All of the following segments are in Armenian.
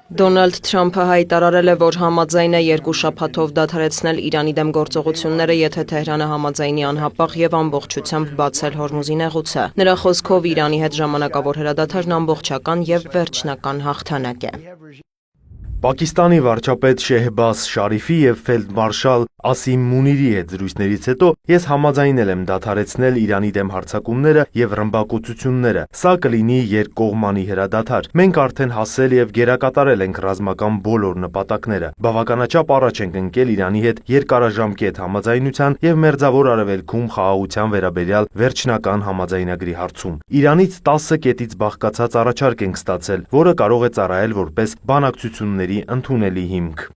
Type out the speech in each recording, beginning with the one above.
Դոնալդ Թրամփը հայտարարել է, որ համաձայն է 2 շաբաթով դադարեցնել Իրանի դեմ գործողությունները, եթե Թեհրանը համաձայնի անհապաղ եւ ամբողջությամբ բացել Հորմուզի նեղուցը։ Նրա խոսքով Իրանի հետ ժամանակավոր հրադադարն ամբողջական եւ վերջնական հաղթանակ է։ Պակիստանի վարչապետ Շեհբազ Շարիֆի եւ ֆելդմարշալ Ասիմ Մունիրի հետ զրույցներից հետո ես համաձայնել եմ դադարեցնել Իրանի դեմ հարձակումները եւ ռմբակոծությունները։ Սա կլինի երկկողմանի հրադադար։ Մենք արդեն հասել եւ գերակատարել ենք ռազմական բոլոր նպատակները։ Բավականաչափ առաջ ենք ընկել Իրանի հետ երկարաժամկետ համաձայնության եւ Մերձավոր Արևելքում խաղաղության վերաբերյալ վերջնական համաձայնագրի հարցում։ Իրանից 10 կետից բաղկացած առաջարկ ենք ստացել, որը կարող է ծառայել որպես բանակցությունների ընդունելի հիմք։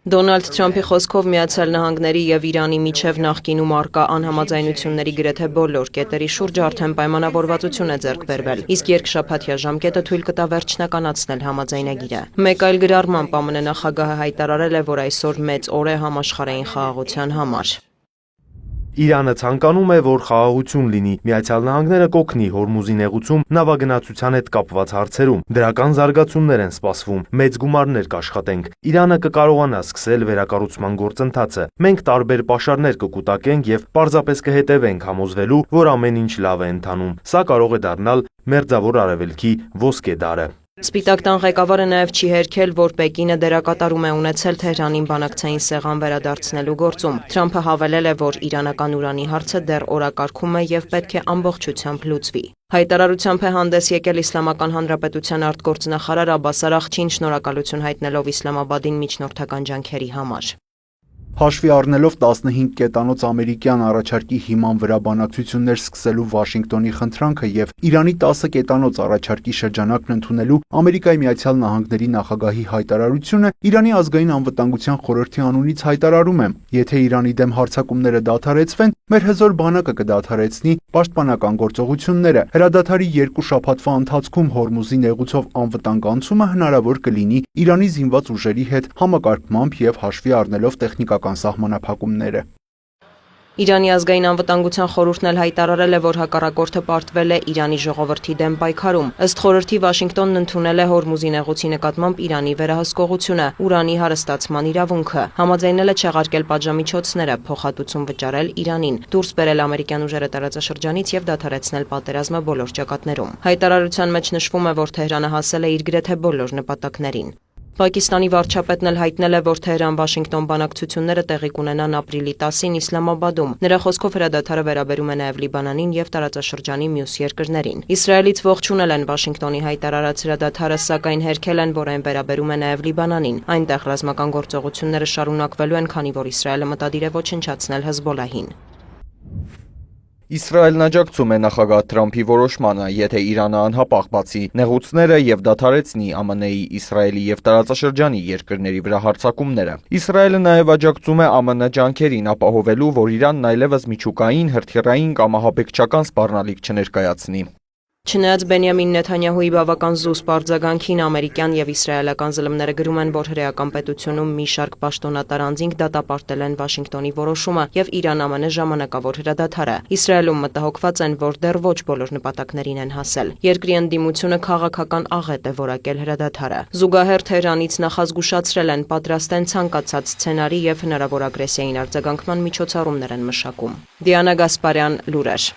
Դոնալդ Թրամփի խոսքով Միացյալ Նահանգների եւ Իրանի միջև նախկինում առկա անհամաձայնությունների գրեթե բոլոր կետերի շուրջ արդեն պայմանավորվածություն է ձեռք բերվել, իսկ երկշաբաթյա ժամկետը թույլ կտա վերջնականացնել համաձայնագիրը։ Մեկ այլ գրառմամբ ԱՄՆ նախագահը հայտարարել է, որ այսօր մեծ օր է համաշխարհային խաղաղության համար։ Իրանը ցանկանում է, որ խաղաղություն լինի, Միացյալ Նահանգները կօգնի Հորմուզի նեղուցում նավագնացության հետ կապված հարցերում։ Դրական զարգացումներ են սպասվում, մեծ գումարներ կաշխատենք։ Իրանը կկարողանա սկսել վերակառուցման գործընթացը։ Մենք տարբեր պաշարներ կկուտակենք եւ պարզապես կհետևենք համոզվելու, որ ամեն ինչ լավ է ընթանում։ Սա կարող է դառնալ Մերձավոր Արևելքի ոսկե դարը։ Սպիտակ տան ղեկավարը նաև չի հերքել, որ Պեկինը դերակատարում է ունեցել Թեհրանին բանակցային սեղան վերադարձնելու գործում։ Թրամփը հավելել է, որ իրանական ուրանի հարցը դեռ օրակարգում է եւ պետք է ամբողջությամբ լուծվի։ Հայտարարությամբ է հանդես եկել Իսլամական Հանրապետության արտգործնախարար Աբբաս Արաղչին, շնորհակալություն հայտնելով Իսլամաբադին միջնորդական ջանքերի համար։ Հաշվի առնելով 15 կետանոց ամերիկյան առաջարկի հիման վրա բանակցություններ սկսելու Վաշինգտոնի խնդրանքը եւ Իրանի 10 կետանոց առաջարկի շրջանակն ընդունելու Ամերիկայի Միացյալ Նահանգների նախագահի հայտարարությունը, Իրանի ազգային անվտանգության խորհրդի անունից հայտարարում եմ, եթե Իրանի դեմ հարձակումները դադարեցվեն, մեր հզոր բանակը կդադարեցնի պաշտպանական գործողությունները։ Հրադադարի 2 շաբաթվա ընթացքում Հորմուզի նեղուցով անվտանգ անցումը հնարավոր կլինի Իրանի զինված ուժերի հետ համակարգմամբ եւ հաշվի առնելով տեխնիկական սահմանափակումները։ Իրանի ազգային անվտանգության խորհուրդն էլ հայտարարել է, որ հակառակորդը պարտվել է Իրանի ժողովրդի դեմ պայքարում։ Ըստ խորհրդի Վաշինգտոնն ընդունել է Հորմուզի նեղուցի նկատմամբ Իրանի վերահսկողությունը, ուրանի հարստացման իրավունքը, համաձայնել է չեղարկել պատժամիջոցները, փոխհատուցում վճարել Իրանին, դուրս բերել ամերիկյան ուժերը տարածաշրջանից եւ դադարեցնել պատերազմը բոլոր ճակատներում։ Հայտարարության մեջ նշվում է, որ Թեհրանը հասել է իր գրեթե բոլոր նպատակներին։ Պակիստանի վարչապետն էլ հայտնել է, որ Թեհրան-Վաշինգտոն բանակցությունները տեղի կունենան ապրիլի 10-ին Իսլամաբադում։ Նրա խոսքով հրադադարը վերաբերում է նաև Լիբանանին եւ տարածաշրջանի մյուս երկրներին։ Իսրայելից ողջունել են Վաշինգտոնի հայտարարած հրադադարը, սակայն հերքել են, որ այն վերաբերում է նաև Լիբանանին։ Այնտեղ ռազմական գործողությունները շարունակվելու են, քանի որ Իսրայելը մտադիր է ոչնչացնել Հեզբոլահին։ Իսրայելն աջակցում է նախագահ Թրամփի որոշմանը, եթե Իրանը անհապաղ բացի նեղուցները եւ դադարեցնի ԱՄՆ-ի, Իսրայելի եւ տարածաշրջանի երկրների վրա հարձակումները։ Իսրայելը նաեւ աջակցում է ԱՄՆ ջանքերին ապահովելու, որ Իրանն այլևս միջուկային, հրթիռային կամ ահաբեկչական սպառնալիք չներկայացնի։ Չնայած Բենյամին Նեթանյահուի բավական զուսպ արձագանքին, ամերիկյան եւ իսրայելական զլմները գրում են, որ հրեական պետությունում մի շարք պաշտոնատար անձինք դատապարտել են Վաշինգտոնի որոշումը եւ Իրան-ԱՄՆ ժամանակավոր հրադադարը։ Իսրայելում մտահոգված են, որ դեռ ոչ բոլոր նպատակներին են հասել։ Երկրի ընդդիմությունը քաղաքական աղետ է որակել հրադադարը։ Զուգահեռ Թեհրանից նախազգուշացրել են, պատրաստ են ցանկացած սցենարի եւ հնարավոր ագրեսիային արձագանքման միջոցառումներ են մշակում։ Դիանա Գասպարյան, լուրեր։